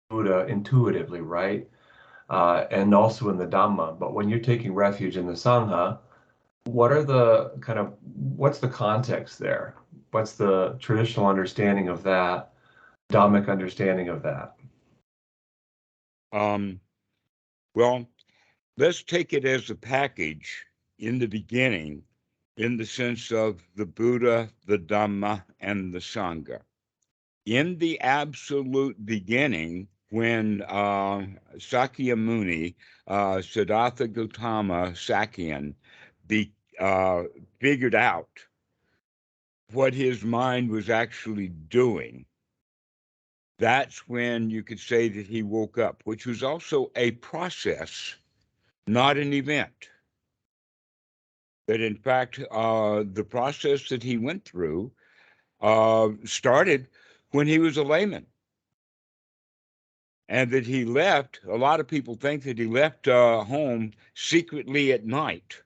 Buddha intuitively, right? And also in the Dhamma. But when you're taking refuge in the Sangha, what's the context there? What's the traditional understanding of that, Dhammic understanding of that? Um, well, let's take it as a package in the beginning, in the sense of the Buddha, the Dhamma, and the Sangha. In the absolute beginning, when Sakya Muni, Siddhartha Gautama Sakyan, be, uh, figured out what his mind was actually doing, that's when you could say that he woke up, which was also a process, not an event. That in fact, the process that he went through started when he was a layman, and that he left. A lot of people think that he left home secretly at night,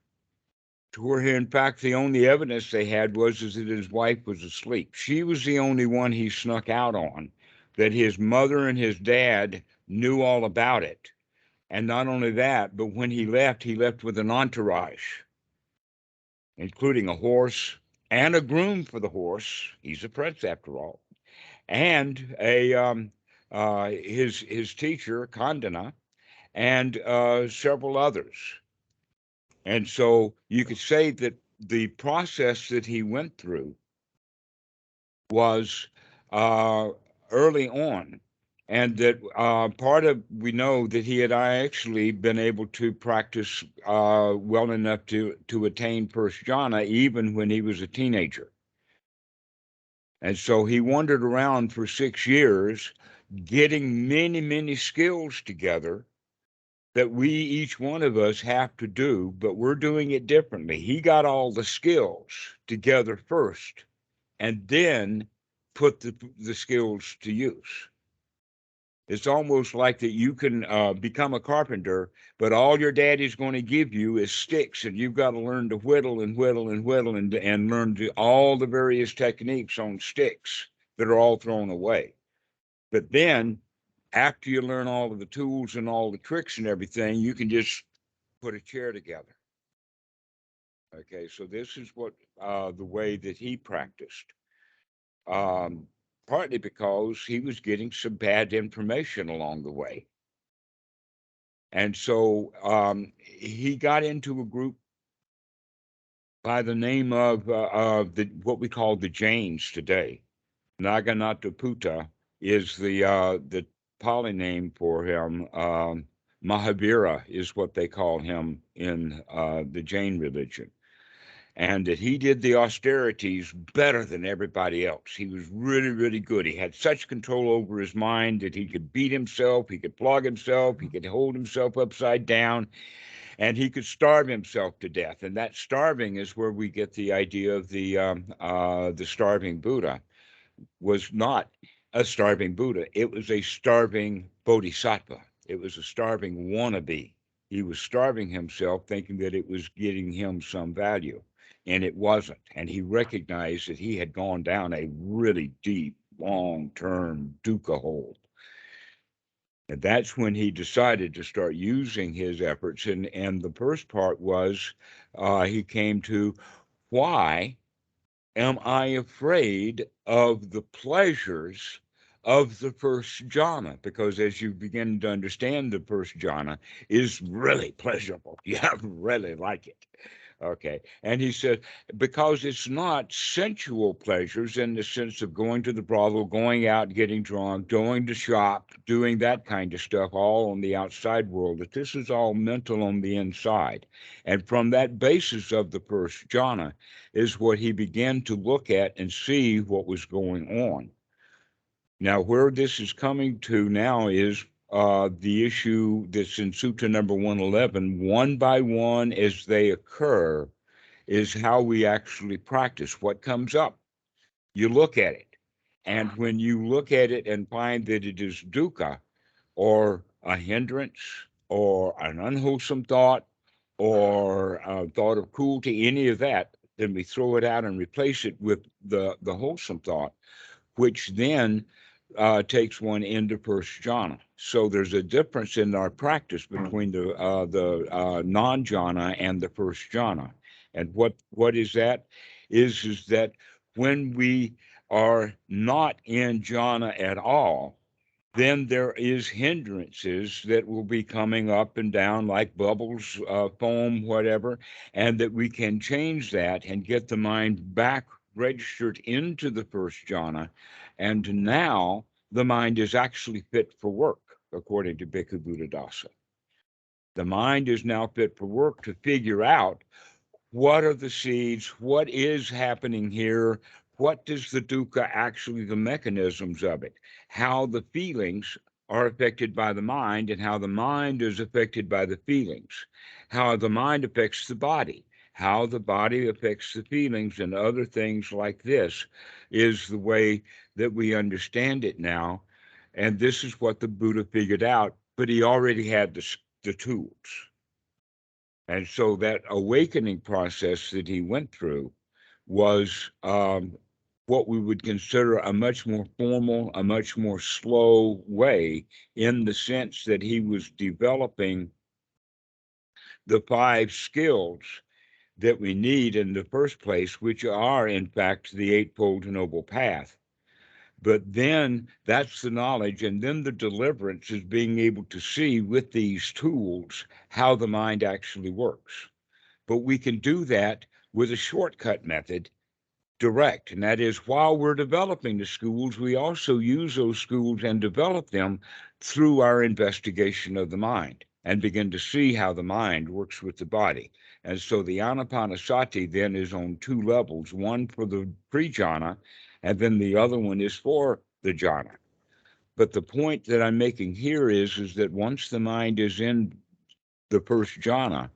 to where, in fact, the only evidence they had was is that his wife was asleep. She was the only one he snuck out on, that his mother and his dad knew all about it. And not only that, but when he left with an entourage, including a horse and a groom for the horse. He's a prince after all, and a his teacher Kandana, and several others. And so you could say that the process that he went through was uh, early on, and that part of we know that he had actually been able to practice well enough to attain first jhana even when he was a teenager. And so he wandered around for 6 years, getting many, many skills together that we, each one of us, have to do, but we're doing it differently. He got all the skills together first and then put the skills to use. It's almost like that you can become a carpenter, but all your daddy's going to give you is sticks, and you've got to learn to whittle and whittle and whittle and learn all the various techniques on sticks that are all thrown away. But then, after you learn all of the tools and all the tricks and everything, you can just put a chair together. Okay, so this is what the way that he practiced. Um, Partly because he was getting some bad information along the way. And so he got into a group by the name of what we call the Jains today. Naganataputta is the Pali name for him. Mahavira is what they call him in the Jain religion. And that he did the austerities better than everybody else. He was really, really good. He had such control over his mind that he could beat himself, he could flog himself, he could hold himself upside down, and he could starve himself to death. And that starving is where we get the idea of the starving Buddha. Was not a starving Buddha; it was a starving bodhisattva. It was a starving wannabe. He was starving himself, thinking that it was getting him some value, and it wasn't. And he recognized that he had gone down a really deep, long-term dukkha hole. And that's when he decided to start using his efforts. And the first part was he came to, why am I afraid of the pleasures of the first jhana? Because as you begin to understand, the first jhana is really pleasurable. You really like it. Okay. And he said, because it's not sensual pleasures in the sense of going to the brothel, going out, getting drunk, going to shop, doing that kind of stuff, all on the outside world, that this is all mental on the inside. And from that basis of the first jhana is what he began to look at and see what was going on. Now, where this is coming to now is the issue that's in Sutta number 111, one by one as they occur, is how we actually practice what comes up. You look at it. And when you look at it and find that it is dukkha, or a hindrance, or an unwholesome thought, or a thought of cruelty, any of that, then we throw it out and replace it with the wholesome thought, which then takes one into first jhana. So there's a difference in our practice between the non-jhana and the first jhana. And what is that? Is that when we are not in jhana at all, then there is hindrances that will be coming up and down like bubbles, foam, whatever, and that we can change that and get the mind back registered into the first jhana. And now the mind is actually fit for work, according to Bhikkhu Buddhadasa. The mind is now fit for work to figure out what are the seeds, what is happening here, what does the dukkha actually, the mechanisms of it, how the feelings are affected by the mind and how the mind is affected by the feelings, how the mind affects the body, how the body affects the feelings, and other things like this is the way that we understand it now. And this is what the Buddha figured out, but he already had the tools. And so that awakening process that he went through was what we would consider a much more formal, a much more slow way, in the sense that he was developing the 5 skills that we need in the first place, which are, in fact, the Eightfold Noble Path. But then that's the knowledge, and then the deliverance is being able to see with these tools how the mind actually works. But we can do that with a shortcut method, direct. And that is, while we're developing the schools, we also use those schools and develop them through our investigation of the mind and begin to see how the mind works with the body. And so the anapanasati then is on 2 levels, one for the pre-jhana, and then the other one is for the jhana. But the point that I'm making here is that once the mind is in the first jhana,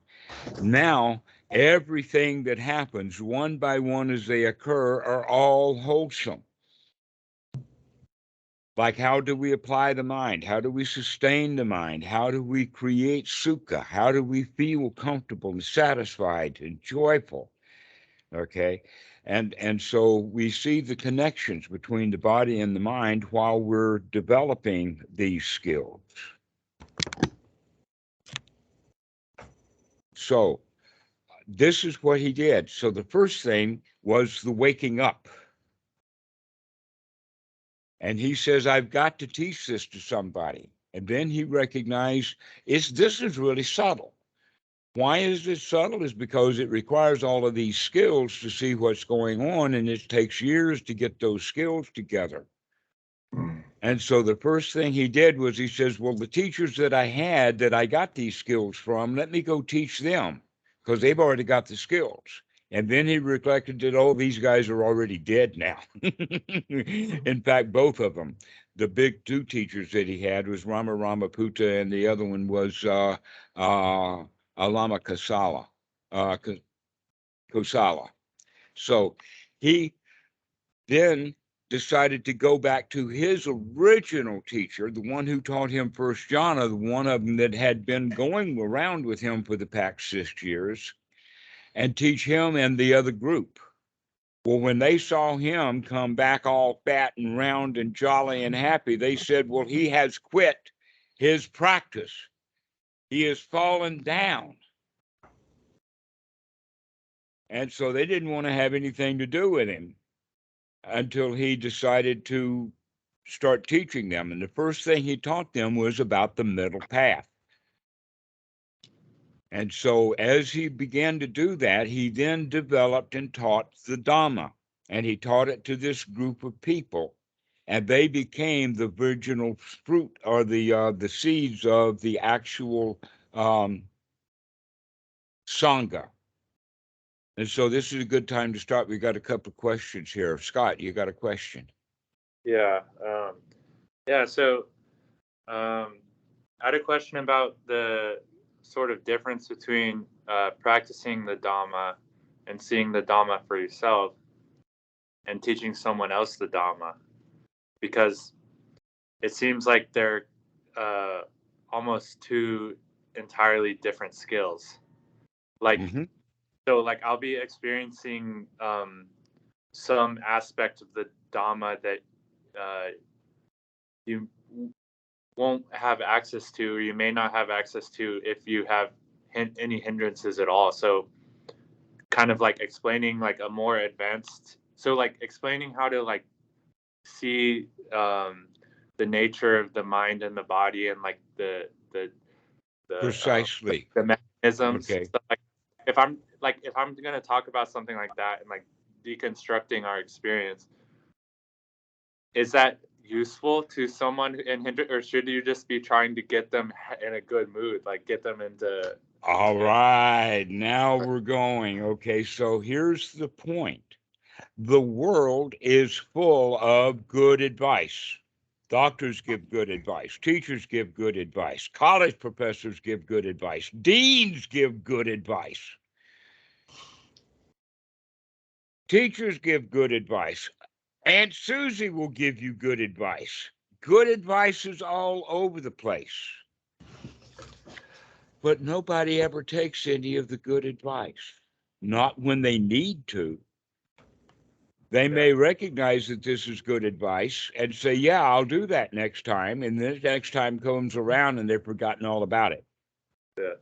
now everything that happens one by one as they occur are all wholesome. Like, how do we apply the mind? How do we sustain the mind? How do we create sukha? How do we feel comfortable and satisfied and joyful? Okay. And so we see the connections between the body and the mind while we're developing these skills. So this is what he did. So the first thing was the waking up. And he says, I've got to teach this to somebody. And then he recognized this is really subtle. Why is it subtle? Is because it requires all of these skills to see what's going on, and it takes years to get those skills together. And so the first thing he did was he says, well, the teachers that I had that I got these skills from, let me go teach them, because they've already got the skills. And then he reflected that, oh, these guys are already dead now. In fact, both of them. The big 2 teachers that he had was Rama Ramaputta, and the other one was Alama Kosala. Kosala. So he then decided to go back to his original teacher, the one who taught him first jhana, the one of them that had been going around with him for the past 6 years, and teach him and the other group. Well, when they saw him come back all fat and round and jolly and happy, they said, well, he has quit his practice. He has fallen down. And so they didn't want to have anything to do with him until he decided to start teaching them. And the first thing he taught them was about the middle path. And so as he began to do that, he then developed and taught the Dhamma. And he taught it to this group of people. And they became the virginal fruit, or the seeds of the actual Sangha. And so this is a good time to start. We got a couple of questions here. Scott, you got a question? Yeah. So I had a question about the sort of difference between practicing the Dhamma and seeing the Dhamma for yourself and teaching someone else the Dhamma, because it seems like they're almost 2 entirely different skills. Like, so like I'll be experiencing some aspect of the Dhamma that you won't have access to, or you may not have access to if you have any hindrances at all. So kind of like explaining like a more advanced, so like explaining how to like see the nature of the mind and the body, and like the Precisely. the mechanisms. Okay. So like if I'm gonna talk about something like that and like deconstructing our experience, is that useful to someone in hinder, or should you just be trying to get them in a good mood, like get them into? All right, now we're going. Okay, so here's the point. The world is full of good advice. Doctors give good advice. Teachers give good advice. College professors give good advice. Deans give good advice. Teachers give good advice. Aunt Susie will give you good advice. Good advice is all over the place. But nobody ever takes any of the good advice. Not when they need to. They may recognize that this is good advice and say, yeah, I'll do that next time. And then the next time comes around and they've forgotten all about it. Yeah.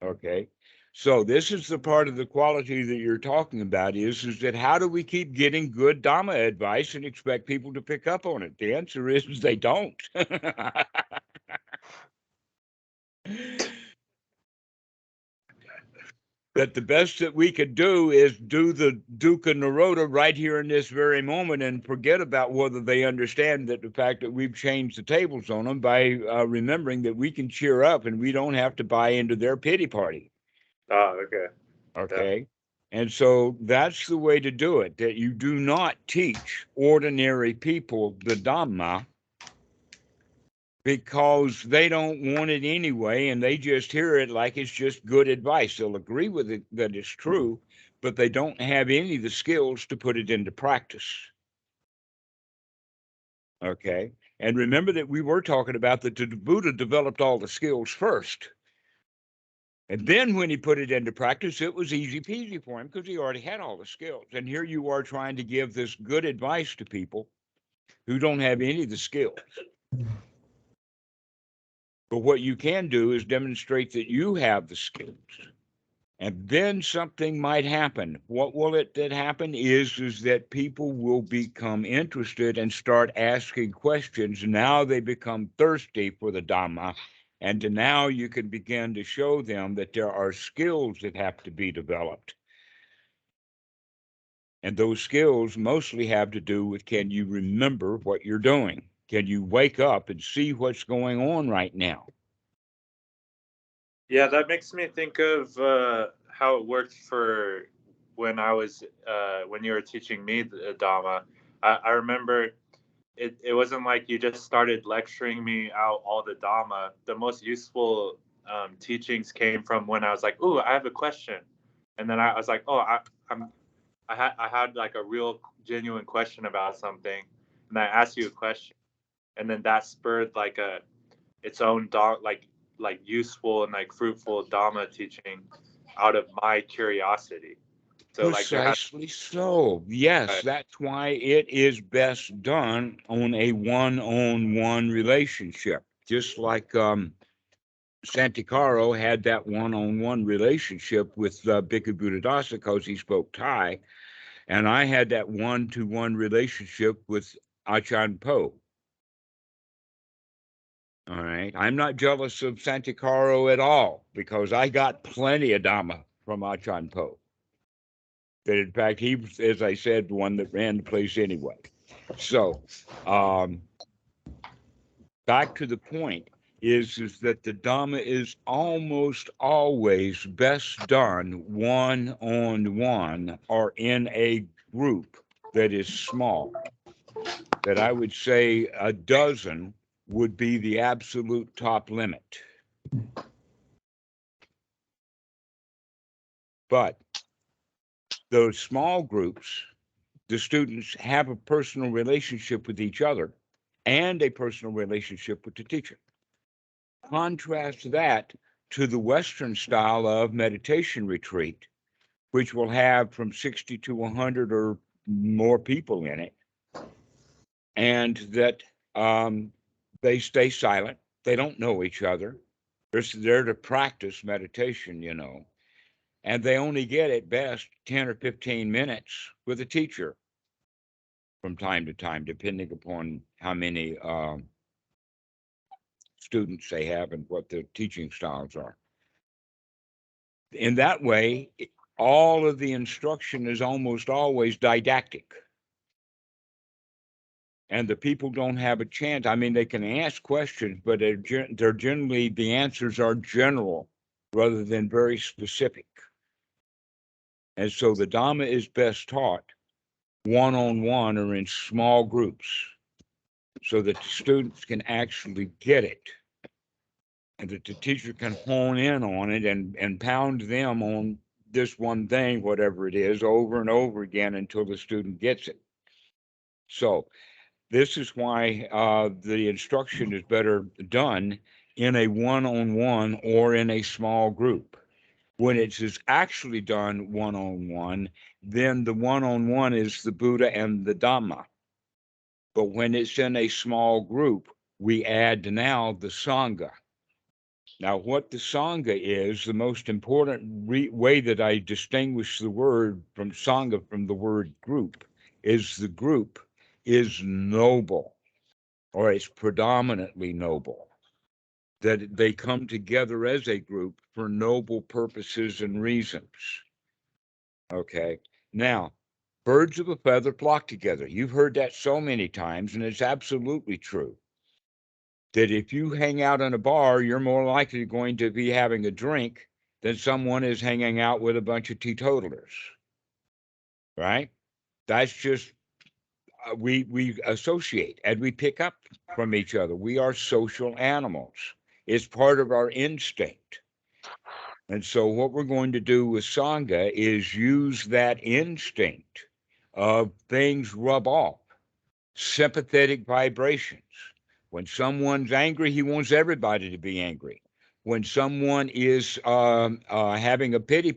Okay. So this is the part of the quality that you're talking about is that how do we keep getting good Dhamma advice and expect people to pick up on it? The answer is they don't. That the best that we could do is do the Dukkha Nirodha right here in this very moment and forget about whether they understand that the fact that we've changed the tables on them by remembering that we can cheer up and we don't have to buy into their pity party. Oh, okay. Okay. Yeah. And so that's the way to do it, that you do not teach ordinary people the Dhamma because they don't want it anyway, and they just hear it like it's just good advice. They'll agree with it that it's true, but they don't have any of the skills to put it into practice. Okay. And remember that we were talking about that the Buddha developed all the skills first. And then when he put it into practice, it was easy peasy for him because he already had all the skills. And here you are trying to give this good advice to people who don't have any of the skills. But what you can do is demonstrate that you have the skills. And then something might happen. What will it that happen is that people will become interested and start asking questions. Now they become thirsty for the Dhamma. And now you can begin to show them that there are skills that have to be developed. And those skills mostly have to do with, can you remember what you're doing? Can you wake up and see what's going on right now? Yeah, that makes me think of how it worked for when I was when you were teaching me the Dhamma. I remember it wasn't like you just started lecturing me out all the Dhamma. The most useful teachings came from when I was like, "Ooh, I have a question," and then I was like, "Oh, I had like a real genuine question about something," and I asked you a question, and then that spurred like its own like useful and like fruitful Dhamma teaching out of my curiosity. So like there has Precisely so. Yes, that's why it is best done on a one-on-one relationship. Just like Santikaro had that one-on-one relationship with Bhikkhu Buddhadasa because he spoke Thai, and I had that one-to-one relationship with Achan Po. All right. I'm not jealous of Santikaro at all because I got plenty of Dhamma from Achan Po. That in fact, he was, as I said, the one that ran the place anyway. So back to the point is that the Dhamma is almost always best done one-on-one or in a group that is small. That I would say a dozen would be the absolute top limit. But those small groups, the students have a personal relationship with each other and a personal relationship with the teacher. Contrast that to the Western style of meditation retreat, which will have from 60 to 100 or more people in it, and that They stay silent. They don't know each other. They're there to practice meditation, and they only get at best 10 or 15 minutes with a teacher from time to time, depending upon how many students they have and what their teaching styles are. In that way, all of the instruction is almost always didactic. And the people don't have a chance. I mean, they can ask questions, but they're generally, the answers are general rather than very specific. And so the Dhamma is best taught one-on-one or in small groups so that the students can actually get it and that the teacher can hone in on it and pound them on this one thing, whatever it is, over and over again until the student gets it. So this is why the instruction is better done in a one-on-one or in a small group. When it is actually done one-on-one, then the one-on-one is the Buddha and the Dhamma. But when it's in a small group, we add now the Sangha. Now, what the Sangha is, the most important way that I distinguish the word from Sangha from the word group is the group is noble, or it's predominantly noble, that they come together as a group for noble purposes and reasons. Okay. Now, birds of a feather flock together. You've heard that so many times, and it's absolutely true. That if you hang out in a bar, you're more likely going to be having a drink than someone is hanging out with a bunch of teetotalers. Right? That's just we associate and we pick up from each other. We are social animals. It's part of our instinct. And so what we're going to do with Sangha is use that instinct of things rub off, sympathetic vibrations. When someone's angry, he wants everybody to be angry. When someone is having a pity